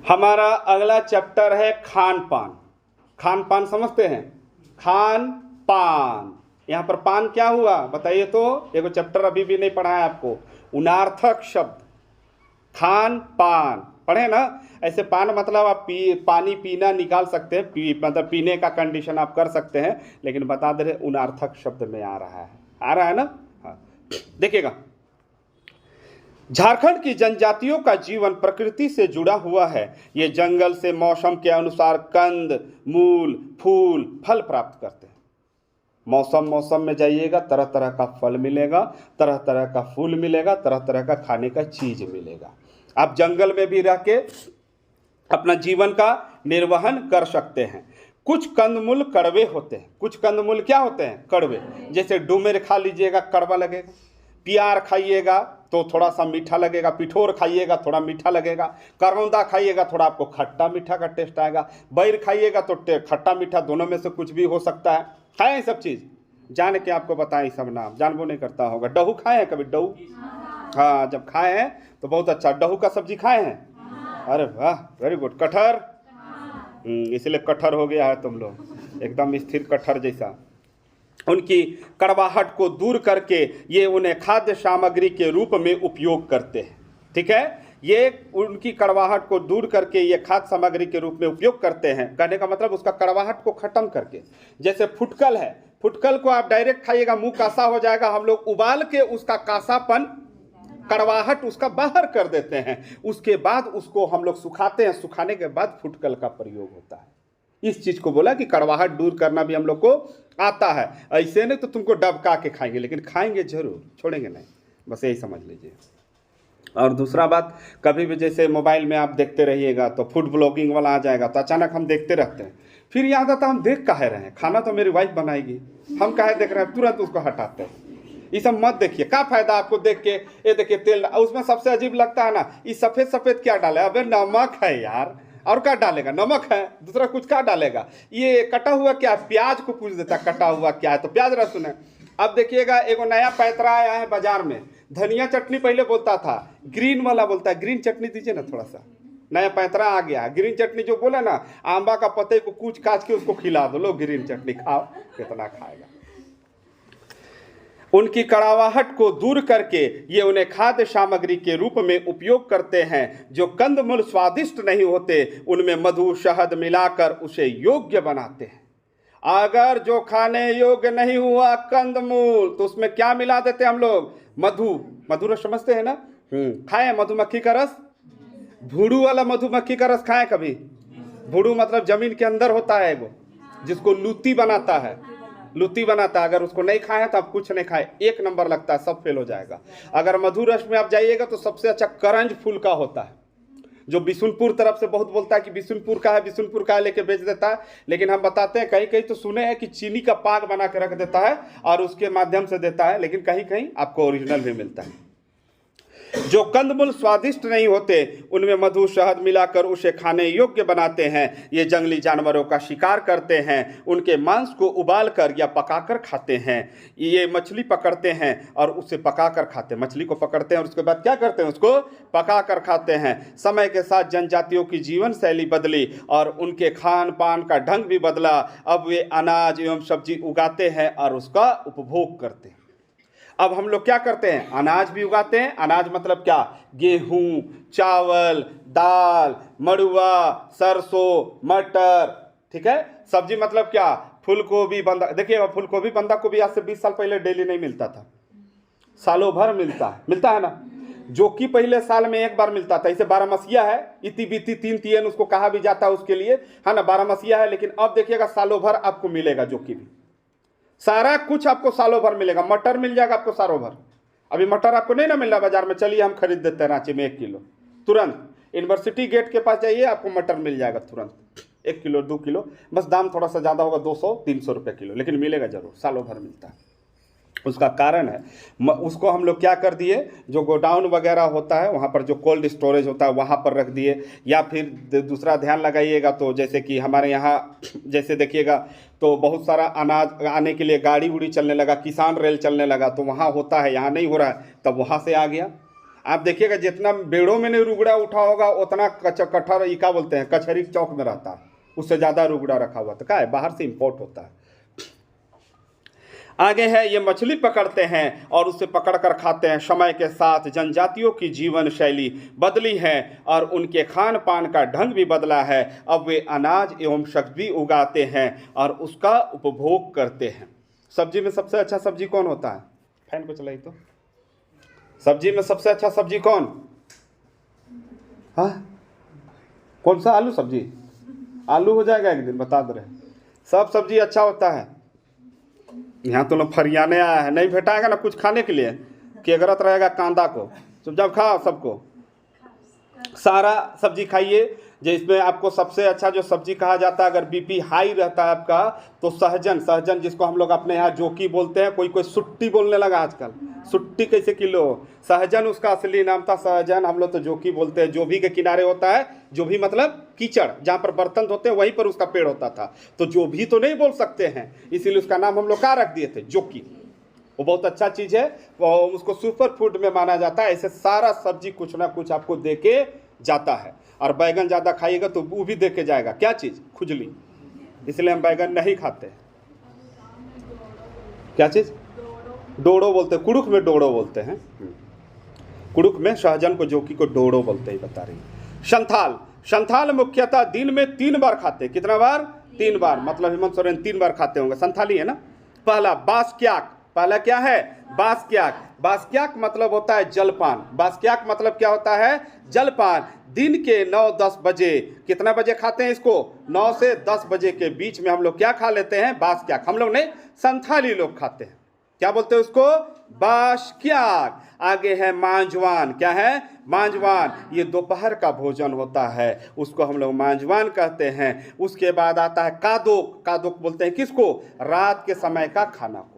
हमारा अगला चैप्टर है खान पान। खान पान समझते हैं? खान पान, यहाँ पर पान क्या हुआ बताइए तो? एगो चैप्टर अभी भी नहीं पढ़ा है आपको, उनार्थक शब्द खान पान पढ़े ना। ऐसे पान मतलब आप पानी पीना निकाल सकते हैं, मतलब पीने का कंडीशन आप कर सकते हैं, लेकिन बता दे रहे उनार्थक शब्द में आ रहा है ना। हाँ देखिएगा, झारखंड की जनजातियों का जीवन प्रकृति से जुड़ा हुआ है। ये जंगल से मौसम के अनुसार कंद मूल फूल फल प्राप्त करते हैं। मौसम में जाइएगा, तरह तरह का फल मिलेगा, तरह तरह का फूल मिलेगा, तरह तरह का खाने का चीज मिलेगा। आप जंगल में भी रह के अपना जीवन का निर्वहन कर सकते हैं। कुछ कंदमूल कड़वे होते हैं। कुछ कंदमूल क्या होते हैं? कड़वे। जैसे डूमेर खा लीजिएगा, कड़वा लगेगा। प्यार खाइएगा तो थोड़ा सा मीठा लगेगा। पिठोर खाइएगा थोड़ा मीठा लगेगा। करौंदा खाइएगा थोड़ा आपको खट्टा मीठा का टेस्ट आएगा। बैर खाइएगा तो खट्टा मीठा दोनों में से कुछ भी हो सकता है। खाएं सब चीज़, जान के आपको बताएं सब नाम, जानबो नहीं करता होगा। डहू खाए हैं कभी? डहू, हाँ जब खाए हैं तो बहुत अच्छा। डहू का सब्जी खाए हैं? अरे वाह, वेरी गुड। कटहर, इसलिए कटहर हो गया है तुम लोग, एकदम स्थिर कटहर जैसा। उनकी कड़वाहट को दूर करके ये उन्हें खाद्य सामग्री के रूप में उपयोग करते हैं। ठीक है, ये उनकी कड़वाहट को दूर करके ये खाद्य सामग्री के रूप में उपयोग करते हैं। कहने का मतलब उसका कड़वाहट को खत्म करके। जैसे फुटकल है, फुटकल को आप डायरेक्ट खाइएगा मुंह कासा हो जाएगा। हम लोग उबाल के उसका कासापन, कड़वाहट उसका बाहर कर देते हैं। उसके बाद उसको हम लोग सुखाते हैं, सुखाने के बाद फुटकल का प्रयोग होता है। इस चीज को बोला कि कड़वाहट दूर करना भी हम लोग को आता है। ऐसे नहीं तो तुमको डबका के खाएंगे, लेकिन खाएंगे जरूर, छोड़ेंगे नहीं, बस यही समझ लीजिए। और दूसरा बात, कभी भी जैसे मोबाइल में आप देखते रहिएगा तो फूड ब्लॉगिंग वाला आ जाएगा, तो अचानक हम देखते रहते हैं, फिर याद आता हम देख काहे रहे हैं, खाना तो मेरी वाइफ बनाएगी, हम काहे देख रहे हैं, तुरंत उसको हटाते हैं। ये सब मत देखिए, क्या फायदा आपको देख के। ये देखिए तेल, उसमें सबसे अजीब लगता है ना, ये सफेद सफेद क्या डाले? अबे नमक है यार, और क्या डालेगा? नमक है, दूसरा कुछ क्या डालेगा? ये कटा हुआ क्या? प्याज को पूछ देता कटा हुआ क्या है, तो प्याज लहसुन है। अब देखिएगा, एगो नया पैतरा आया है बाजार में, धनिया चटनी पहले बोलता था, ग्रीन वाला बोलता है ग्रीन चटनी दीजिए ना थोड़ा सा। नया पैतरा आ गया, ग्रीन चटनी जो बोला ना, आंबा का पत्ते को कूच काच के उसको खिला दो, लो ग्रीन चटनी खाओ, कितना खाएगा। उनकी कड़वाहट को दूर करके ये उन्हें खाद्य सामग्री के रूप में उपयोग करते हैं। जो कंदमूल स्वादिष्ट नहीं होते, उनमें मधु शहद मिलाकर उसे योग्य बनाते हैं। अगर जो खाने योग्य नहीं हुआ कंदमूल, तो उसमें क्या मिला देते हम लोग? मधु। मधु रस समझते हैं ना? खाए मधुमक्खी का रस? भूडू वाला मधुमक्खी का रस खाए कभी? भूडू मतलब जमीन के अंदर होता है वो, जिसको लूती बनाता है, लुत्ती बनाता है। अगर उसको नहीं खाए तो आप कुछ नहीं खाए, एक नंबर लगता है, सब फेल हो जाएगा। अगर मधु रस में आप जाइएगा तो सबसे अच्छा करंज फूल का होता है, जो बिशुनपुर तरफ से बहुत बोलता है कि बिशुनपुर का है, बिशुनपुर का है, लेके बेच देता है। लेकिन हम बताते हैं, कहीं कहीं तो सुने हैं कि चीनी का पाक बना के रख देता है और उसके माध्यम से देता है, लेकिन कहीं कहीं आपको ओरिजिनल भी मिलता है। जो कंदमूल स्वादिष्ट नहीं होते, उनमें मधु शहद मिलाकर उसे खाने योग्य बनाते हैं। ये जंगली जानवरों का शिकार करते हैं, उनके मांस को उबालकर या पकाकर खाते हैं। ये मछली पकड़ते हैं और उसे पकाकर खाते हैं। मछली को पकड़ते हैं और उसके बाद क्या करते हैं? उसको पकाकर खाते हैं। समय के साथ जनजातियों की जीवन शैली बदली और उनके खान पान का ढंग भी बदला। अब वे अनाज एवं सब्जी उगाते हैं और उसका उपभोग करते हैं। अब हम लोग क्या करते हैं? अनाज भी उगाते हैं। अनाज मतलब क्या? गेहूं, चावल, दाल, मड़ुआ, सरसों, मटर। ठीक है। सब्जी मतलब क्या? फूलगोभी, बंदा। देखिए फूलगोभी बंदा गोभी आज से 20 साल पहले डेली नहीं मिलता था, सालों भर मिलता है ना। जो कि पहले साल में एक बार मिलता था। इसे 12 मसीहा है, इति बीती तीन तीन उसको कहा भी जाता है उसके लिए, है ना, 12 मसीहा है। लेकिन अब देखिएगा सालों भर आपको मिलेगा, जो कि भी सारा कुछ आपको सालों भर मिलेगा। मटर मिल जाएगा आपको सालों भर। अभी मटर आपको नहीं ना मिल रहा बाजार में, चलिए हम खरीद देते हैं रांची में 1 किलो तुरंत। यूनिवर्सिटी गेट के पास जाइए, आपको मटर मिल जाएगा तुरंत, 1 किलो 2 किलो। बस दाम थोड़ा सा ज़्यादा होगा, 200-300 रुपये किलो, लेकिन मिलेगा जरूर, सालों भर मिलता है। उसका कारण है उसको हम लोग क्या कर दिए, जो गोडाउन वगैरह होता है वहाँ पर, जो कोल्ड स्टोरेज होता है वहाँ पर रख दिए। या फिर दूसरा ध्यान लगाइएगा तो जैसे कि हमारे यहाँ जैसे देखिएगा तो बहुत सारा अनाज आने के लिए गाड़ी उड़ी चलने लगा, किसान रेल चलने लगा, तो वहाँ होता है, यहाँ नहीं हो रहा है, तब वहाँ से आ गया। आप देखिएगा जितना बेड़ों में नहीं रुगड़ा उठा होगा उतना कटहर ये क्या बोलते हैं कचहरी चौक में रहता है, उससे ज़्यादा रुगड़ा रखा हुआ। तो क्या है, बाहर से इंपोर्ट होता है। आगे है, ये मछली पकड़ते हैं और उसे पकड़ कर खाते हैं। समय के साथ जनजातियों की जीवन शैली बदली है और उनके खान पान का ढंग भी बदला है। अब वे अनाज एवं सब्जी उगाते हैं और उसका उपभोग करते हैं। सब्जी में सबसे अच्छा सब्जी कौन होता है? फैन को चलाई तो। सब्जी में सबसे अच्छा सब्जी कौन? हाँ, कौन सा? आलू सब्जी। आलू हो जाएगा एक दिन, बता दे रहे। सब सब्जी अच्छा होता है। यहाँ तो लोग फरियाने आया है, नहीं भेटाएगा ना कुछ खाने के लिए, कि अगरत रहेगा कांदा को। चुपचाप खाओ, सबको सारा सब्जी खाइए। जिसमें आपको सबसे अच्छा जो सब्जी कहा जाता है, अगर बीपी हाई रहता है आपका, तो सहजन, सहजन जिसको हम लोग अपने यहाँ जोकी बोलते हैं, कोई कोई सुट्टी बोलने लगा आजकल। सुट्टी कैसे किलो? सहजन उसका असली नाम था, सहजन हम लोग तो जोकी बोलते हैं। जोभी के किनारे होता है, जोभी मतलब कीचड़, जहाँ पर बर्तन धोते हैं वहीं पर उसका पेड़ होता था। तो जोभी तो नहीं बोल सकते हैं, इसीलिए उसका नाम हम लोग क्या रख दिए थे? जोकी। वो बहुत अच्छा चीज़ है, वो उसको सुपर फूड में माना जाता है। ऐसे सारा सब्जी कुछ ना कुछ आपको दे के जाता है। और बैगन ज़्यादा खाइएगा तो वो भी दे के जाएगा। क्या चीज़? खुजली। इसलिए हम बैगन नहीं खाते। क्या चीज़? डोड़ो बोलते हैं, कुड़ुक में डोड़ो बोलते हैं। कुड़ुक में सहजन को, जोकी को डोड़ो बोलते ही बता रही। संथाल, संथाल मुख्यतः दिन में 3 बार खाते। कितना बार? 3 बार। मतलब हेमंत सोरेन 3 बार खाते होंगे। संथाली है ना। पहला बासक्याक। पहला क्या है? बासक्याक। बासक्याक मतलब होता है जलपान। बासक्याक मतलब क्या होता है? जलपान। दिन के 9-10 बजे, कितना बजे खाते हैं इसको? 9 से 10 बजे के बीच में हम लोग क्या खा लेते हैं? बासक्याक। हम लोग नहीं, संथाली लोग खाते हैं। क्या बोलते हैं उसको? बासक्याक। आगे है मांझवान। क्या है? मांझवान। ये दोपहर का भोजन होता है, उसको हम लोग मांझवान कहते हैं। उसके बाद आता है कादोक। कादोक बोलते हैं किसको? रात के समय का खाना को।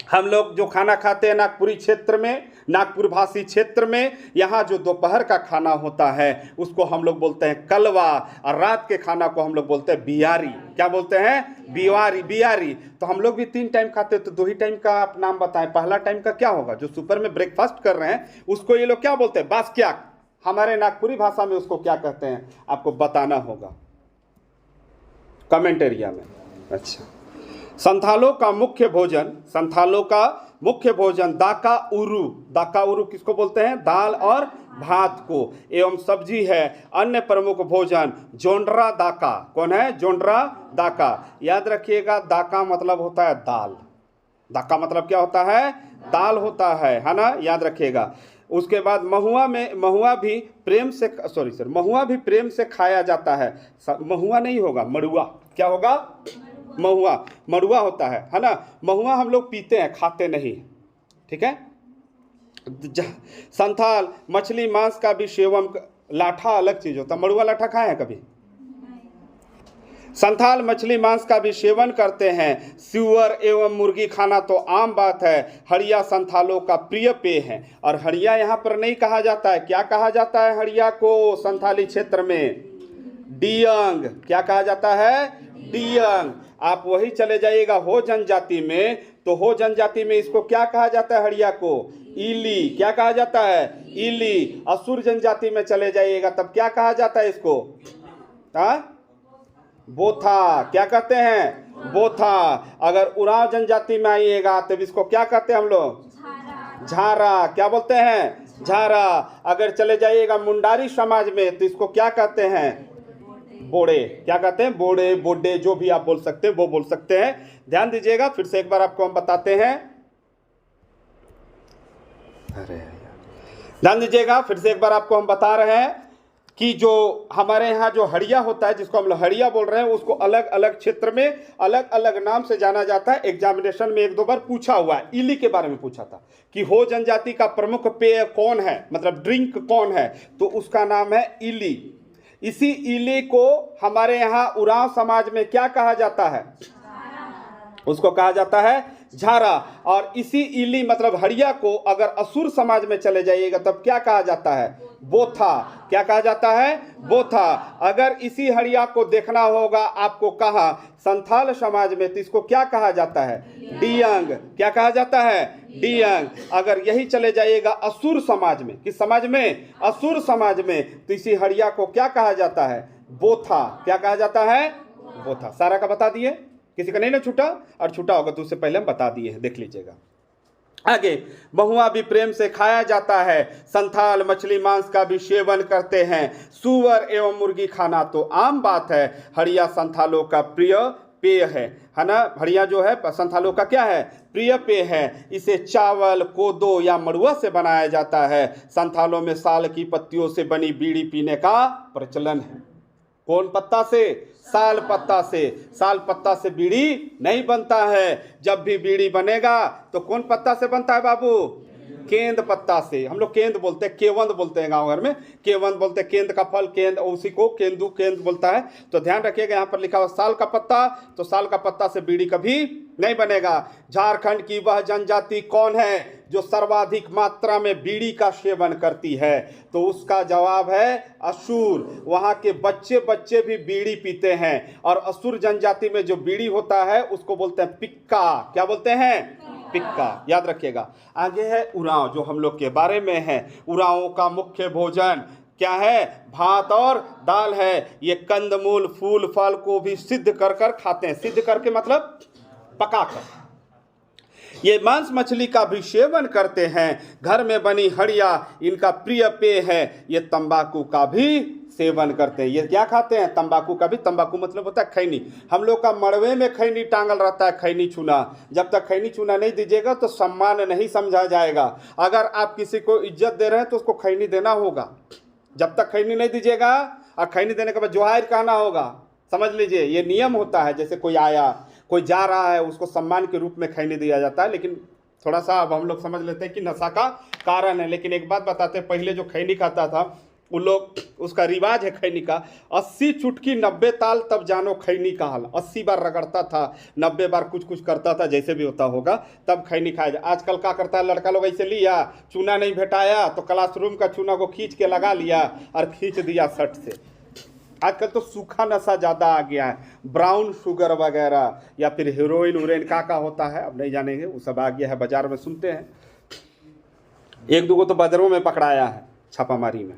हम लोग जो खाना खाते हैं नागपुरी क्षेत्र में, नागपुर भाषी क्षेत्र में, यहाँ जो दोपहर का खाना होता है उसको हम लोग बोलते हैं कलवा, और रात के खाना को हम लोग बोलते हैं बियारी। क्या बोलते हैं? बियारी। बियारी। तो हम लोग भी 3 टाइम खाते हैं, तो 2 ही टाइम का आप नाम बताएं। पहला टाइम का क्या होगा? जो सुपर में ब्रेकफास्ट कर रहे हैं उसको ये लोग क्या बोलते हैं? बासक्याक। हमारे नागपुरी भाषा में उसको क्या कहते हैं आपको बताना होगा कमेंट एरिया में। अच्छा, संथालों का मुख्य भोजन, संथालों का मुख्य भोजन दाका उरू। दाका उरू किसको बोलते हैं? दाल और भात को, एवं सब्जी है। अन्य प्रमुख भोजन जोंड्रा दाका। कौन है? जोंड्रा दाका। याद रखिएगा, दाका मतलब होता है दाल। दाका मतलब क्या होता है? दाल होता है ना, याद रखिएगा। उसके बाद महुआ में, महुआ भी प्रेम से, महुआ भी प्रेम से खाया जाता है। महुआ नहीं होगा, मड़ुआ। क्या होगा? महुआ। मड़ुआ होता है ना। महुआ हम लोग पीते हैं, खाते नहीं। ठीक है। संथाल मछली मांस का भी सेवन, लाठा अलग चीज होता है। मड़ुआ लाठा खाए हैं कभी? संथाल मछली मांस का भी सेवन करते हैं। सुअर एवं मुर्गी खाना तो आम बात है। हड़िया संथालों का प्रिय पेय है। और हड़िया यहाँ पर नहीं कहा जाता है। क्या कहा जाता है हड़िया को संथाली क्षेत्र में? डियंग। क्या कहा जाता है? डियंग। आप वही चले जाइएगा हो जनजाति में, तो हो जनजाति में इसको क्या कहा जाता है? हड़िया को इली। क्या कहा जाता है? इली। असुर जनजाति में चले जाइएगा तब क्या कहा जाता है इसको? बोथा। क्या कहते हैं? बोथा। अगर उरांव जनजाति में आइएगा तब इसको क्या कहते हैं हम लोग? झारा। क्या बोलते हैं? झारा। अगर चले जाइएगा मुंडारी समाज में तो इसको क्या कहते हैं? बोड़े। क्या कहते हैं? बोड़े, बोडे, जो भी आप बोल सकते हैं वो बोल सकते हैं। ध्यान दीजिएगा, फिर से एक बार आपको हम बताते हैं। अरे ध्यान दीजिएगा, फिर से एक बार आपको हम बता रहे हैं कि जो हमारे यहाँ जो हड़िया होता है, जिसको हम लोग हड़िया बोल रहे हैं, उसको अलग अलग क्षेत्र में अलग अलग नाम से जाना जाता है। एग्जामिनेशन में 1-2 बार पूछा हुआ है। इली के बारे में पूछा था कि हो जनजाति का प्रमुख पेय कौन है, मतलब ड्रिंक कौन है, तो उसका नाम है इली। इसी इली को हमारे यहाँ उरांव समाज में क्या कहा जाता है? उसको कहा जाता है झारा। और इसी इली मतलब हड़िया को अगर असुर समाज में चले जाइएगा तब क्या कहा जाता है? बोथा। क्या कहा जाता है? बोथा। अगर इसी हड़िया को देखना होगा आपको कहा संथाल समाज में, तो इसको क्या कहा जाता है? डियंग। क्या कहा जाता है? डी अंग। अगर यही चले जाइएगा असुर समाज में, किस समाज में? असुर समाज में, तो इसी हड़िया को क्या कहा जाता है? बोथा। क्या कहा जाता है? बोथा। सारा का बता दिए, किसी का नहीं ना छूटा, और छूटा होगा तो उससे पहले हम बता दिए हैं, देख लीजिएगा। आगे, बहुआ भी प्रेम से खाया जाता है, संथाल मछली मांस का भी सेवन करते हैं, सूअर एवं मुर्गी खाना तो आम बात है। हड़िया संथालों का प्रिय पेय है ना? हड़िया जो है संथालों का क्या है? प्रिय पेय है। इसे चावल, कोदो या मड़ुआ से बनाया जाता है। संथालों में साल की पत्तियों से बनी बीड़ी पीने का प्रचलन है। कौन पत्ता से? साल पत्ता से। साल पत्ता से बीड़ी नहीं बनता है। जब भी बीड़ी बनेगा तो कौन पत्ता से बनता है बाबू? केंद पत्ता से। हम लोग केंद बोलते हैं, केवंद बोलते हैं गांव घर में, केवंद बोलते हैं, केंद का फल केंद, उसी को केंदू केंद बोलता है। तो ध्यान रखिएगा, यहाँ पर लिखा हुआ साल का पत्ता, तो साल का पत्ता से बीड़ी कभी नहीं बनेगा। झारखंड की वह जनजाति कौन है जो सर्वाधिक मात्रा में बीड़ी का सेवन करती है? तो उसका जवाब है असुर। वहाँ के बच्चे बच्चे भी बीड़ी पीते हैं, और असुर जनजाति में जो बीड़ी होता है उसको बोलते हैं पिक्का। क्या बोलते हैं? पिक्का। याद रखिएगा। आगे है उरांव, जो हम लोग के बारे में है। उरांवों का मुख्य भोजन क्या है? भात और दाल है। ये कंदमूल, फूल, फल को भी सिद्ध कर कर खाते हैं। सिद्ध करके मतलब पकाकर। ये मांस मछली का भी सेवन करते हैं। घर में बनी हड़िया इनका प्रिय पेय है। ये तंबाकू का भी सेवन करते हैं। ये क्या खाते हैं? तंबाकू का भी। तंबाकू मतलब होता है खैनी। हम लोग का मड़वे में खैनी टांगल रहता है, खैनी चूना। जब तक खैनी चूना नहीं दीजिएगा तो सम्मान नहीं समझा जाएगा। अगर आप किसी को इज्जत दे रहे हैं तो उसको खैनी देना होगा। जब तक खैनी नहीं दीजिएगा, और खैनी देने के बाद जोहार कहना होगा। समझ लीजिए, ये नियम होता है। जैसे कोई आया, कोई जा रहा है, उसको सम्मान के रूप में खैनी दिया जाता है। लेकिन थोड़ा सा अब हम लोग समझ लेते हैं कि नशा का कारण है। लेकिन एक बात बताते हैं, पहले जो खैनी खाता था उन लोग, उसका रिवाज है खैनी का, 80 चुटकी 90 ताल तब जानो खैनी का हाल। 80 बार रगड़ता था, 90 बार कुछ कुछ करता था, जैसे भी होता होगा, तब खैनी खाया जाए। आजकल क्या करता है लड़का लोग? ऐसे लिया, चूना नहीं भेटाया तो क्लासरूम का चूना को खींच के लगा लिया और खींच दिया शर्ट से। आजकल तो सूखा नशा ज़्यादा आ गया है, ब्राउन शुगर वगैरह, या फिर हीरोइन उरेन का होता है, अब नहीं जानेंगे, वो सब आ गया है, बाजार में सुनते हैं। एक दो को तो बाजारों में पकड़ाया है छापामारी में,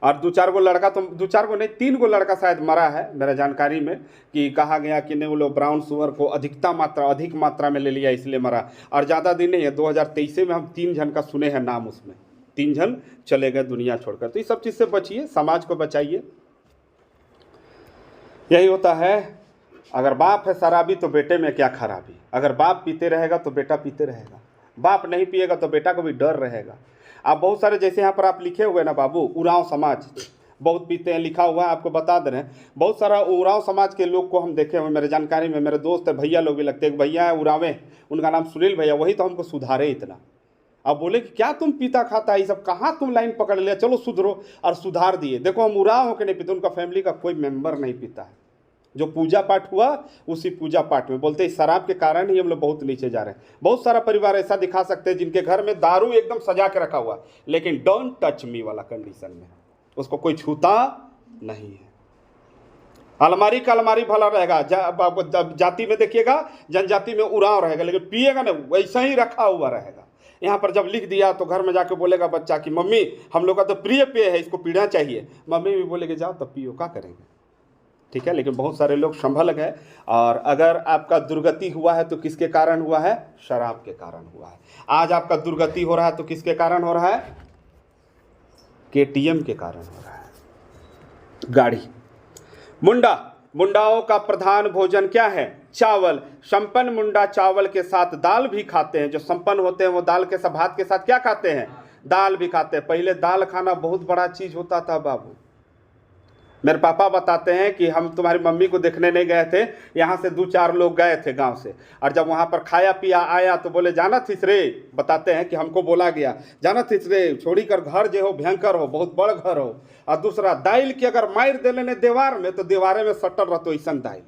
और दो चार गो लड़का, तो दो चार गो नहीं 3 गो लड़का शायद मरा है मेरा जानकारी में, कि कहा गया कि नहीं वो लोग ब्राउन शुगर को अधिक मात्रा में ले लिया इसलिए मरा। और ज़्यादा दिन नहीं है, 2023 में हम 3 जन का सुने हैं नाम, उसमें 3 जन चले गए दुनिया छोड़कर। तो इस सब चीज़ से बचिए, समाज को बचाइए। यही होता है। अगर बाप है शराबी तो बेटे में क्या खराबी। अगर बाप पीते रहेगा तो बेटा पीते रहेगा, बाप नहीं पिएगा तो बेटा को भी डर रहेगा। आप बहुत सारे, जैसे यहाँ पर आप लिखे हुए ना बाबू, उरांव समाज बहुत पीते हैं, लिखा हुआ है, आपको बता दे रहे हैं। बहुत सारा उरांव समाज के लोग को हम देखे हुए, मेरे जानकारी में मेरे दोस्त है, भैया लोग भी लगते हैं। एक भैया है उरावे, उनका नाम सुनील भैया, वही तो हमको सुधारे इतना। अब बोले कि क्या तुम पीता खाता है, ये सब कहाँ तुम लाइन पकड़ लिया, चलो सुधरो, और सुधार दिए। देखो हम उराव होकर नहीं पीते, उनका फैमिली का कोई मेंबर नहीं पीता है। जो पूजा पाठ हुआ उसी पूजा पाठ में बोलते हैं शराब के कारण ही हम लोग बहुत नीचे जा रहे हैं। बहुत सारा परिवार ऐसा दिखा सकते हैं जिनके घर में दारू एकदम सजा के रखा हुआ, लेकिन डोंट टच मी वाला कंडीशन में, उसको कोई छूता नहीं है। अलमारी का अलमारी भला रहेगा, जाति में देखिएगा, जनजाति में उराव रहेगा, लेकिन पिएगा ना वैसा ही रखा हुआ रहेगा। यहाँ पर जब लिख दिया तो घर में जाके बोलेगा बच्चा कि मम्मी हम लोग का तो प्रिय पेय है, इसको पीना चाहिए। मम्मी भी बोलेगी जाओ तब पियो, क्या करेंगे, ठीक है। लेकिन बहुत सारे लोग संभल गए। और अगर आपका दुर्गति हुआ है तो किसके कारण हुआ है? शराब के कारण हुआ है। आज आपका दुर्गति हो रहा है तो किसके कारण हो रहा है? केटीएम के कारण हो रहा है, गाड़ी। मुंडाओं का प्रधान भोजन क्या है? चावल। संपन्न मुंडा चावल के साथ दाल भी खाते हैं। जो संपन्न होते हैं वो दाल के साथ, भात के साथ क्या खाते हैं? दाल भी खाते हैं। पहले दाल खाना बहुत बड़ा चीज होता था बाबू। मेरे पापा बताते हैं कि हम तुम्हारी मम्मी को देखने नहीं गए थे, यहाँ से 2-4 लोग गए थे गांव से, और जब वहाँ पर खाया पिया आया तो बोले जाना थिस रे, बताते हैं कि हमको बोला गया जाना थिस रे, छोड़ी कर घर जो हो भयंकर हो, बहुत बड़ घर हो। और दूसरा दाइल की अगर मार दे लेने दीवार में तो दीवारे में सटल रहते ऐसा दाइल,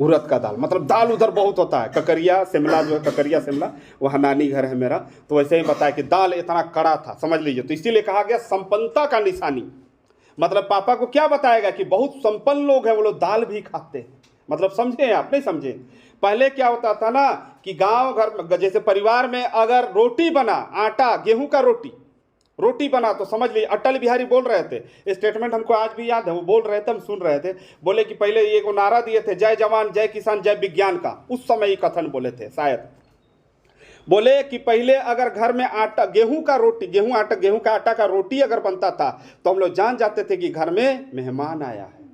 उड़द का दाल, मतलब दाल उधर बहुत होता है। ककरिया शिमला जो है, ककरिया शिमला, वहाँ नानी घर है मेरा, तो वैसे ही बताया कि दाल इतना कड़ा था, समझ लीजिए। तो इसीलिए कहा गया संपन्नता का निशानी, मतलब पापा को क्या बताएगा कि बहुत संपन्न लोग हैं वो लोग दाल भी खाते हैं। मतलब समझे आप, नहीं समझे? पहले क्या होता था ना कि गांव घर जैसे परिवार में अगर रोटी बना, आटा गेहूं का रोटी बना तो समझ लीजिए, अटल बिहारी बोल रहे थे, स्टेटमेंट हमको आज भी याद है, वो बोल रहे थे, हम सुन रहे थे, बोले कि पहले ये को नारा दिए थे, जय जवान जय किसान जय विज्ञान का, उस समय ये कथन बोले थे शायद। बोले कि पहले अगर घर में आटा गेहूं का आटा का रोटी अगर बनता था तो हम लोग जान जाते थे कि घर में मेहमान आया है।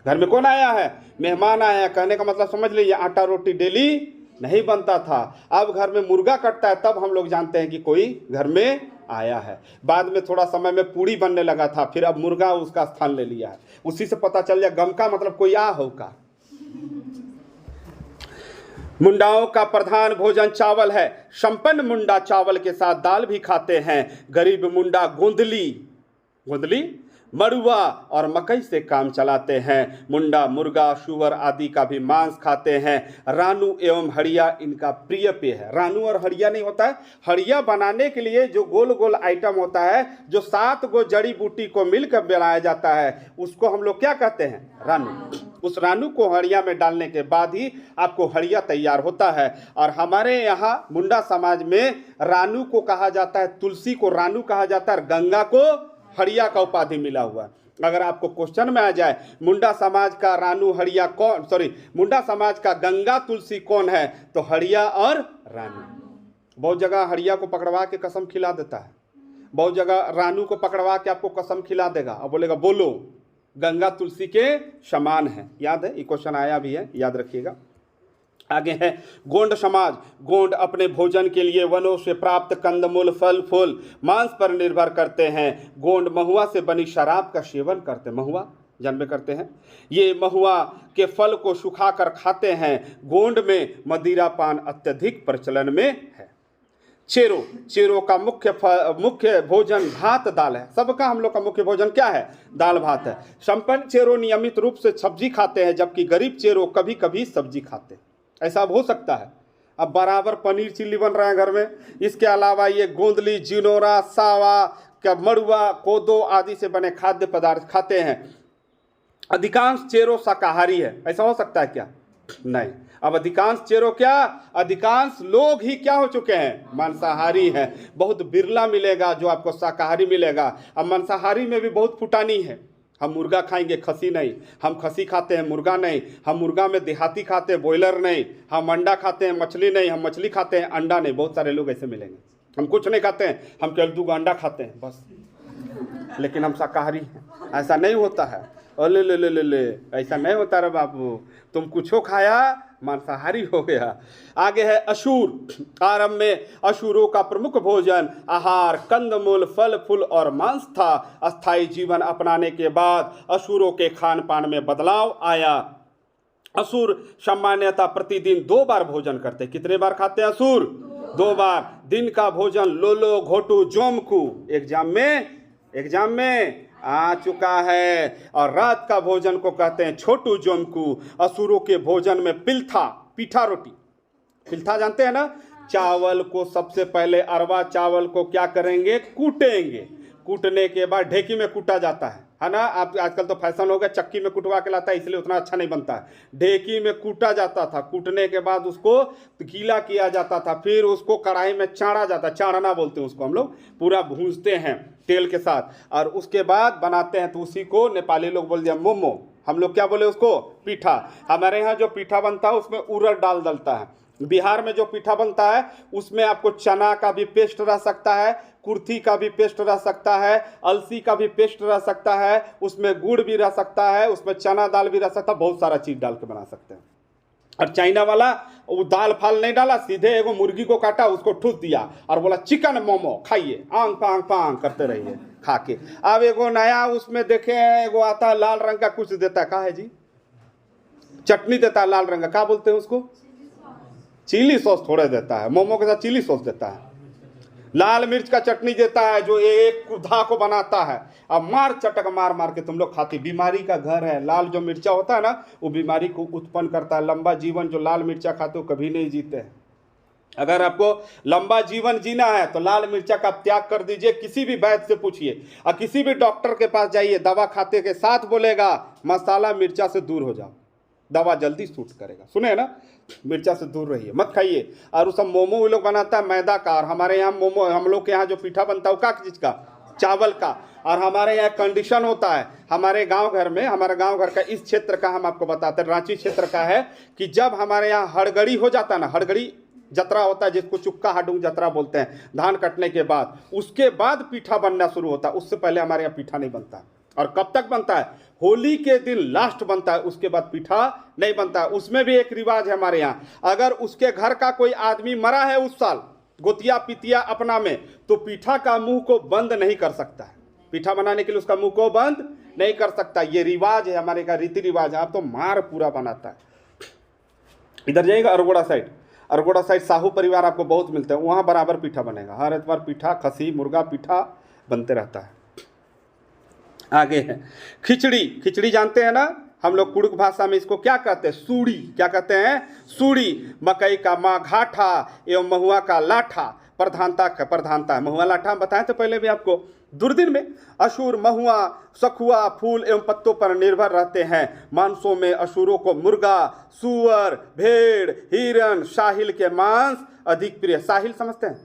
घर में कौन आया है? मेहमान आया है। कहने का मतलब समझ लीजिए, आटा रोटी डेली नहीं बनता था। अब घर में मुर्गा कटता है तब हम लोग जानते हैं कि कोई घर में आया है। बाद में थोड़ा समय में पूड़ी बनने लगा था, फिर अब मुर्गा उसका स्थान ले लिया है। उसी से पता चल जाए गम का मतलब कोई आ होगा। मुंडाओं का प्रधान भोजन चावल है। संपन्न मुंडा चावल के साथ दाल भी खाते हैं। गरीब मुंडा गोंदली मड़ुआ और मकई से काम चलाते हैं। मुंडा मुर्गा सुअर आदि का भी मांस खाते हैं। रानू एवं हड़िया इनका प्रिय पेय है। रानू और हड़िया नहीं होता है, हड़िया बनाने के लिए जो गोल गोल आइटम होता है, जो 7 गो जड़ी बूटी को मिलकर बनाया जाता है, उसको हम लोग क्या कहते हैं? रानू। उस रानू को हड़िया में डालने के बाद ही आपको हड़िया तैयार होता है। और हमारे यहाँ मुंडा समाज में रानू को कहा जाता है, तुलसी को रानू कहा जाता है, गंगा को हड़िया का उपाधि मिला हुआ है। अगर आपको क्वेश्चन में आ जाए मुंडा समाज का रानू हड़िया कौन, मुंडा समाज का गंगा तुलसी कौन है, तो हड़िया और रानू। बहुत जगह हड़िया को पकड़वा के कसम खिला देता है, बहुत जगह रानू को पकड़वा के आपको कसम खिला देगा और बोलेगा बोलो गंगा तुलसी के समान है। याद है, ये क्वेश्चन आया भी है, याद रखिएगा। आगे है गोंड समाज। गोंड अपने भोजन के लिए वनों से प्राप्त कंदमूल फल फूल मांस पर निर्भर करते हैं। गोंड महुआ से बनी शराब का सेवन करते हैं। महुआ जन्म करते हैं। ये महुआ के फल को सुखाकर खाते हैं। गोंड में मदिरा पान अत्यधिक प्रचलन में है। चेरो का मुख्य भोजन भात दाल है। सबका हम लोग का मुख्य भोजन क्या है? दाल भात है। संपन्न चेरो नियमित रूप से सब्जी खाते हैं, जबकि गरीब चेरो कभी कभी सब्जी खाते हैं। ऐसा अब हो सकता है, अब बराबर पनीर चिल्ली बन रहा है घर में। इसके अलावा ये गोंदली जिनोरा सावा का मड़ुआ कोदो आदि से बने खाद्य पदार्थ खाते हैं। अधिकांश चेरो शाकाहारी है। ऐसा हो सकता है क्या? नहीं। अब अधिकांश चेरो क्या, अधिकांश लोग ही क्या हो चुके हैं? मांसाहारी हैं। बहुत बिरला मिलेगा जो आपको शाकाहारी मिलेगा। अब मांसाहारी में भी बहुत फुटानी है। हम मुर्गा खाएंगे, खसी नहीं। हम खसी खाते हैं, मुर्गा नहीं। हम मुर्गा में देहाती खाते हैं, बॉयलर नहीं। हम अंडा खाते हैं, मछली नहीं। हम मछली खाते हैं, अंडा नहीं। बहुत सारे लोग ऐसे मिलेंगे। हम कुछ नहीं खाते हैं, हम केवल 2 अंडा खाते हैं बस, लेकिन हम शाकाहारी हैं। ऐसा नहीं होता है। ले ले ले ले ले ऐसा नहीं होता रे बाबू, तुम कुछो खाया मांसाहारी हो गया। आगे है अशूर। आरंभ में अशूरों का प्रमुख भोजन आहार कंदमूल फल फूल और मांस था। अस्थायी जीवन अपनाने के बाद अशूरों के खान पान में बदलाव आया। असुर सामान्यतः प्रतिदिन 2 बार भोजन करते। कितने बार खाते हैं असुर? 2 बार। दिन का भोजन लोलो घोटू जोमकू एग्जाम में आ चुका है, और रात का भोजन को कहते हैं छोटू जोमकू। असुरों के भोजन में पीठा रोटी। पिल्था जानते हैं ना? चावल को सबसे पहले अरवा चावल को क्या करेंगे? कूटेंगे। कूटने के बाद ढेकी में कूटा जाता है ना? आप आजकल तो फैशन हो गया, चक्की में कुटवा के लाता है, इसलिए उतना अच्छा नहीं बनता है। ढेकी में कूटा जाता था। कूटने के बाद उसको गीला किया जाता था, फिर उसको कढ़ाई में चाड़ा जाता, चाड़ना बोलते हैं उसको हम लोग। पूरा भूंजते हैं तेल के साथ, और उसके बाद बनाते हैं। तो उसी को नेपाली लोग बोल दिया मोमो, हम लोग क्या बोले उसको? पीठा। हमारे यहाँ जो पीठा बनता है उसमें उड़द दाल डलता है। बिहार में जो पीठा बनता है उसमें आपको चना का भी पेस्ट रह सकता है, कुर्थी का भी पेस्ट रह सकता है, अलसी का भी पेस्ट रह सकता है, उसमें गुड़ भी रह सकता है, उसमें चना दाल भी रह सकता है। बहुत सारा चीज डाल के बना सकते हैं। और चाइना वाला वो दाल फाल नहीं डाला, सीधे एगो मुर्गी को काटा, उसको ठूस दिया और बोला चिकन मोमो खाइए, आंग पांग करते रहिए खा के। अब एगो नया उसमें देखे एगो आता है लाल रंग का, कुछ देता है, कहा है जी? चटनी देता है लाल रंग का, क्या बोलते हैं उसको? चिली सॉस थोड़े देता है, मोमो के साथ चिली सॉस देता है। लाल मिर्च का चटनी देता है जो एक कुधा को बनाता है। अब मार चटक मार के तुम लोग खाती। बीमारी का घर है। लाल जो मिर्चा होता है ना, वो बीमारी को उत्पन्न करता है। लंबा जीवन जो लाल मिर्चा खाते हो कभी नहीं जीते हैं। अगर आपको लंबा जीवन जीना है तो लाल मिर्चा का त्याग कर दीजिए। किसी भी वैद्य से पूछिए और किसी भी डॉक्टर के पास जाइए, दवा खाते के साथ बोलेगा मसाला मिर्चा से दूर हो जाओ। दवा जल्दी सूट करेगा। सुने ना, मिर्चा से दूर रहिए, मत खाइए। और उस मोमो वो लोग बनाता है मैदा का, और हमारे यहाँ मोमो, हम लोग के यहाँ जो पीठा बनता है वो का चीज़ का, चावल का। और हमारे यहाँ कंडीशन होता है, हमारे गांव घर में, हमारे गांव घर का इस क्षेत्र का हम आपको बताते हैं, रांची क्षेत्र का है, कि जब हमारे यहाँ हड़गड़ी हो जाता है ना, हड़गड़ी जतरा होता है जिसको चुक्का हाडूंग जतरा बोलते हैं, धान कटने के बाद, उसके बाद पीठा बनना शुरू होता है। उससे पहले हमारे यहाँ पीठा नहीं बनता। और कब तक बनता है? होली के दिन लास्ट बनता है, उसके बाद पीठा नहीं बनता है। उसमें भी एक रिवाज है हमारे यहाँ, अगर उसके घर का कोई आदमी मरा है उस साल, गोतिया पितिया अपना में, तो पीठा का मुंह को बंद नहीं कर सकता है। पीठा बनाने के लिए उसका मुंह को बंद नहीं कर सकता। ये रिवाज है हमारे का, रीति रिवाज है। आप तो मार पूरा बनाता है। इधर जाइएगा अरगोड़ा साइड, अरगोड़ा साइड साहू परिवार आपको बहुत मिलते हैं, वहाँ बराबर पीठा बनेगा। हर एतवार पीठा, खसी, मुर्गा पीठा बनते रहता है। आगे है खिचड़ी। खिचड़ी जानते हैं ना, हम लोग कुड़ुक भाषा में इसको क्या कहते हैं? सूड़ी। क्या कहते हैं? सूड़ी। मकई का माँ घाटा एवं महुआ का लाठा प्रधानता है। महुआ लाठा हम बताएं तो पहले भी आपको। दुर्दिन में असुर महुआ, सखुआ, फूल एवं पत्तों पर निर्भर रहते हैं। मांसों में असुरों को मुर्गा, सुअर, भेड़, हिरन, साहिल के मांस अधिक प्रिय। साहिल समझते हैं?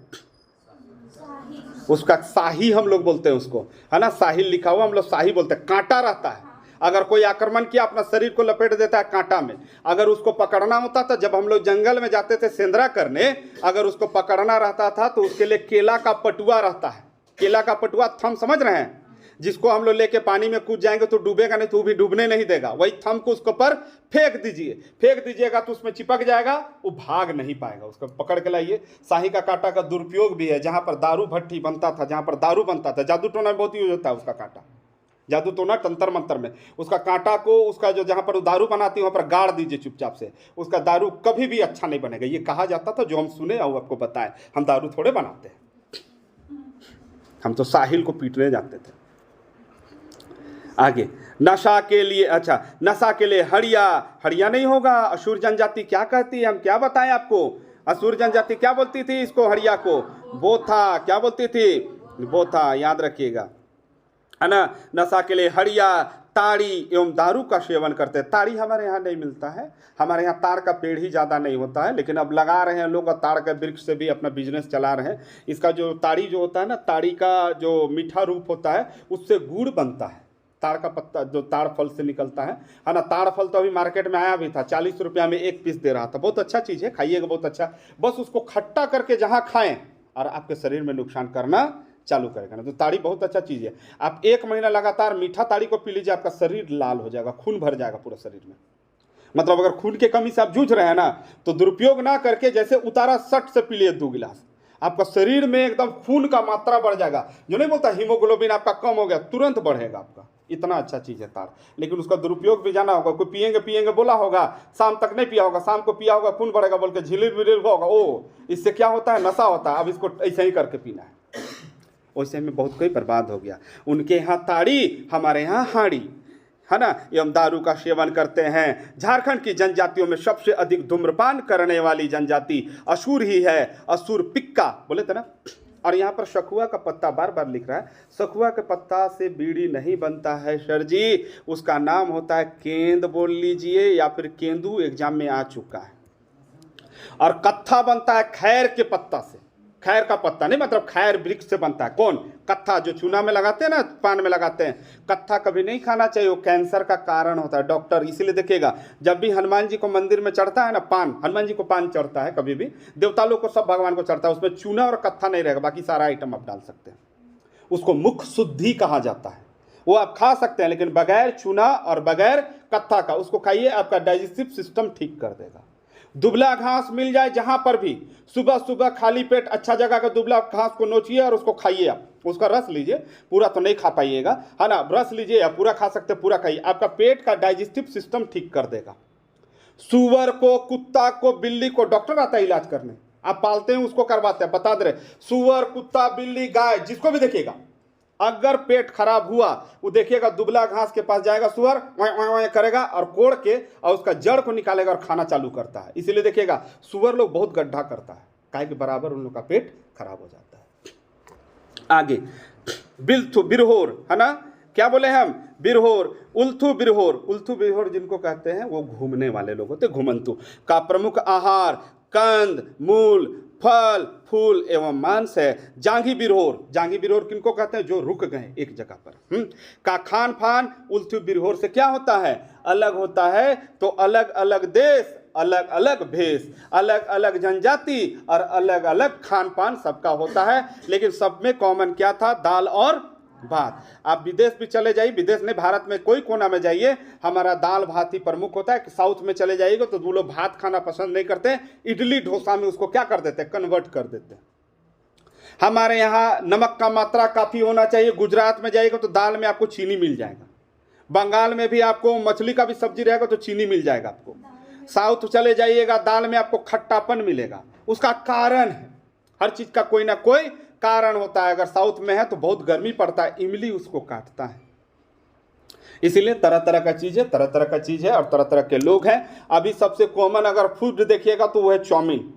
उसका शाही हम लोग बोलते हैं उसको, है ना, साहिल लिखा हुआ हम लोग शाही बोलते हैं। कांटा रहता है, अगर कोई आक्रमण किया अपना शरीर को लपेट देता है कांटा में। अगर उसको पकड़ना होता था, जब हम लोग जंगल में जाते थे सेंद्रा करने, अगर उसको पकड़ना रहता था तो उसके लिए केला का पटुआ रहता है। केला का पटुआ थम समझ रहे हैं, जिसको हम लोग लेके पानी में कूद जाएंगे तो डूबेगा नहीं, तो वो भी डूबने नहीं देगा। वही थम को उसके ऊपर फेंक दीजिए, फेंक दीजिएगा तो उसमें चिपक जाएगा, वो भाग नहीं पाएगा। उसको पकड़ के लाइए। शाही का कांटा का दुरुपयोग भी है, जहाँ पर दारू भट्टी बनता था, जहाँ पर दारू बनता था, जादू टोना में बहुत यूज होता है उसका कांटा। जादू टोना तंत्र मंत्र में उसका कांटा को, उसका जो जहाँ पर दारू बनाती है वहाँ पर गाड़ दीजिए चुपचाप से, उसका दारू कभी भी अच्छा नहीं बनेगा। ये कहा जाता था, जो हम सुने और आपको बताएं। हम दारू थोड़े बनाते हैं, हम तो साहिल को पीटने जाते थे। आगे नशा के लिए, अच्छा नशा के लिए हड़िया। हड़िया नहीं होगा, असुर जनजाति क्या कहती है, हम क्या बताएं आपको? असुर जनजाति क्या बोलती थी इसको? हड़िया को बोथा। क्या बोलती थी? बोथा, याद रखिएगा, है ना। नशा के लिए हड़िया, ताड़ी एवं दारू का सेवन करते हैं। ताड़ी हमारे यहाँ नहीं मिलता है, हमारे यहाँ ताड़ का पेड़ ही ज़्यादा नहीं होता है, लेकिन अब लगा रहे हैं लोग, और ताड़ के वृक्ष से भी अपना बिजनेस चला रहे हैं। इसका जो ताड़ी जो होता है ना, ताड़ी का जो मीठा रूप होता है, उससे गुड़ बनता है। ताड़ का पत्ता जो ताड़ फल से निकलता है ना। ताड़ फल तो अभी मार्केट में आया भी था, 40 रुपया में एक पीस दे रहा था। बहुत अच्छा चीज़ है, खाइएगा, बहुत अच्छा। बस उसको खट्टा करके जहाँ खाएं और आपके शरीर में नुकसान करना चालू करेगा ना। तो ताड़ी बहुत अच्छा चीज़ है। आप 1 महीना लगातार मीठा ताड़ी को पी लीजिए, आपका शरीर लाल हो जाएगा, खून भर जाएगा पूरा शरीर में। मतलब अगर खून की कमी से आप जूझ रहे हैं ना, तो दुरुपयोग ना करके जैसे उतारा सट से पी लिए 2 गिलास, आपका शरीर में एकदम खून का मात्रा बढ़ जाएगा। जो नहीं बोलता हीमोग्लोबिन आपका कम हो गया, तुरंत बढ़ेगा आपका। इतना अच्छा चीज़ है ताड़। लेकिन उसका दुरुपयोग भी जाना होगा। कोई पिएंगे बोला होगा, शाम तक नहीं पिया होगा, शाम को पिया होगा, खून बढ़ेगा बोल के झिलिर विलिर होगा, ओ इससे क्या होता है? नशा होता है। अब इसको ऐसे ही करके पीना है। वैसे में बहुत कोई बर्बाद हो गया। उनके यहाँ ताड़ी, हमारे यहाँ हाड़ी, है ना। एवं दारू का सेवन करते हैं। झारखंड की जनजातियों में सबसे अधिक धूम्रपान करने वाली जनजाति असुर ही है। असुर पिक्का बोले थे ना। और यहाँ पर सखुआ का पत्ता बार बार लिख रहा है। सखुआ के पत्ता से बीड़ी नहीं बनता है सर जी, उसका नाम होता है केंद बोल लीजिए, या फिर केंदू, एग्जाम में आ चुका है। और कत्था बनता है खैर के पत्ता से। खैर का पत्ता नहीं, मतलब खैर वृक्ष से बनता है। कौन? कत्था, जो चूना में लगाते हैं ना, पान में लगाते हैं। कत्था कभी नहीं खाना चाहिए, वो कैंसर का कारण होता है। डॉक्टर इसीलिए देखिएगा, जब भी हनुमान जी को मंदिर में चढ़ता है ना पान, हनुमान जी को पान चढ़ता है कभी भी, देवता लोग को, सब भगवान को चढ़ता है, उसमें चूना और कत्था नहीं रहेगा, बाकी सारा आइटम आप डाल सकते हैं। उसको मुख शुद्धि कहा जाता है। वो आप खा सकते हैं, लेकिन बगैर चूना और बगैर कत्था का उसको खाइए, आपका डाइजेस्टिव सिस्टम ठीक कर देगा। दुबला घास मिल जाए जहां पर भी, सुबह सुबह खाली पेट अच्छा जगह का दुबला घास को नोचिए और उसको खाइए। आप उसका रस लीजिए, पूरा तो नहीं खा पाइएगा, है ना। रस लीजिए, या पूरा खा सकते, पूरा खाइए, आपका पेट का डाइजेस्टिव सिस्टम ठीक कर देगा। सुअर को, कुत्ता को, बिल्ली को डॉक्टर आता है इलाज करने, आप पालते हैं उसको करवाते हैं, बता दे रहे। सुअर, कुत्ता, बिल्ली, गाय, जिसको भी देखिएगा, अगर पेट खराब हुआ, वो देखिएगा दुबला घास के पास जाएगा, सुअर वाय करेगा और कोड़ के और उसका जड़ को निकालेगा और खाना चालू करता है। इसीलिए देखिएगा सुअर लोग बहुत गड्ढा करता है, काहे के बराबर उन लोग का पेट खराब हो जाता है। आगे बिरहोर, है ना। क्या बोले हम? बिरहोर, उल्थू बिरहोर, उल्थू बिरहोर जिनको कहते हैं वो घूमने वाले लोग होते, घुमंतु का प्रमुख आहार कंद, मूल, फल, फूल एवं मांस है। जांघी बिरहोर, जांघी बिरहोर किनको कहते हैं? जो रुक गए एक जगह पर। का खान पान उल्थू बिरहोर से क्या होता है? अलग होता है। तो अलग अलग देश, अलग अलग भेष, अलग अलग जनजाति और अलग अलग खान पान सबका होता है, लेकिन सब में कॉमन क्या था? दाल और भात। आप विदेश भी चले जाइए, विदेश नहीं भारत में कोई कोना में जाइए, हमारा दाल भात ही प्रमुख होता है। साउथ में चले जाइएगा तो वो लोग भात खाना पसंद नहीं करते, इडली डोसा में उसको क्या कर देते? कन्वर्ट कर देते। हमारे यहाँ नमक का मात्रा काफ़ी होना चाहिए। गुजरात में जाइएगा तो दाल में आपको चीनी मिल जाएगा। बंगाल में भी आपको मछली का भी सब्जी रहेगा तो चीनी मिल जाएगा आपको। साउथ चले जाइएगा दाल में आपको खट्टापन मिलेगा। उसका कारण है, हर चीज़ का कोई ना कोई कारण होता है। अगर साउथ में है तो बहुत गर्मी पड़ता है, इमली उसको काटता है। इसीलिए तरह तरह का चीज़ है, तरह तरह का चीज़ है और तरह तरह के लोग हैं। अभी सबसे कॉमन अगर फूड देखिएगा तो वो है चाउमीन।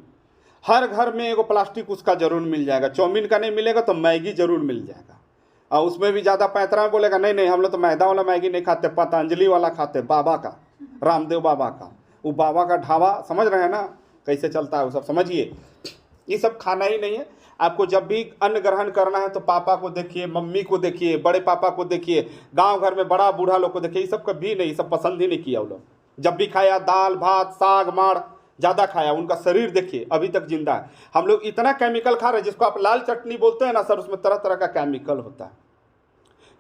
हर घर में एगो प्लास्टिक उसका जरूर मिल जाएगा। चाउमीन का नहीं मिलेगा तो मैगी जरूर मिल जाएगा। और उसमें भी ज़्यादा पैतरा बोलेगा नहीं नहीं हम लोग तो मैदा वाला मैगी नहीं खाते, पतंजलि वाला खाते, बाबा का, रामदेव बाबा का। वो बाबा का ढाबा समझ रहे हैं ना कैसे चलता है वो सब, समझिए। ये सब खाना ही नहीं है। आपको जब भी अन्न ग्रहण करना है तो पापा को देखिए, मम्मी को देखिए, बड़े पापा को देखिए, गांव घर में बड़ा बूढ़ा लोग को देखिए। ये सब कभी नहीं, सब पसंद ही नहीं किया वो लोग। जब भी खाया दाल भात साग माड़ ज़्यादा खाया। उनका शरीर देखिए अभी तक जिंदा है। हम लोग इतना केमिकल खा रहे हैं, जिसको आप लाल चटनी बोलते हैं ना सर, उसमें तरह तरह का केमिकल होता है।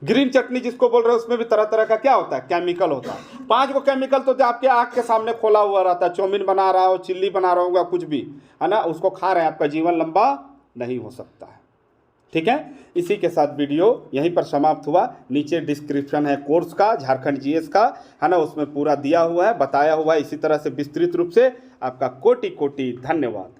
ग्रीन चटनी जिसको बोल रहे हैं उसमें भी तरह तरह का क्या होता है? केमिकल होता है। 5 गो केमिकल तो आपके आँख के सामने खोला हुआ रहता है। चाउमीन बना रहा हो, चिल्ली बना रहा होगा, कुछ भी है ना, उसको खा रहे हैं, आपका जीवन लंबा नहीं हो सकता है। ठीक है, इसी के साथ वीडियो यहीं पर समाप्त हुआ। नीचे डिस्क्रिप्शन है कोर्स का, झारखंड जीएस का, है ना, उसमें पूरा दिया हुआ है, बताया हुआ है इसी तरह से विस्तृत रूप से। आपका कोटि कोटि धन्यवाद।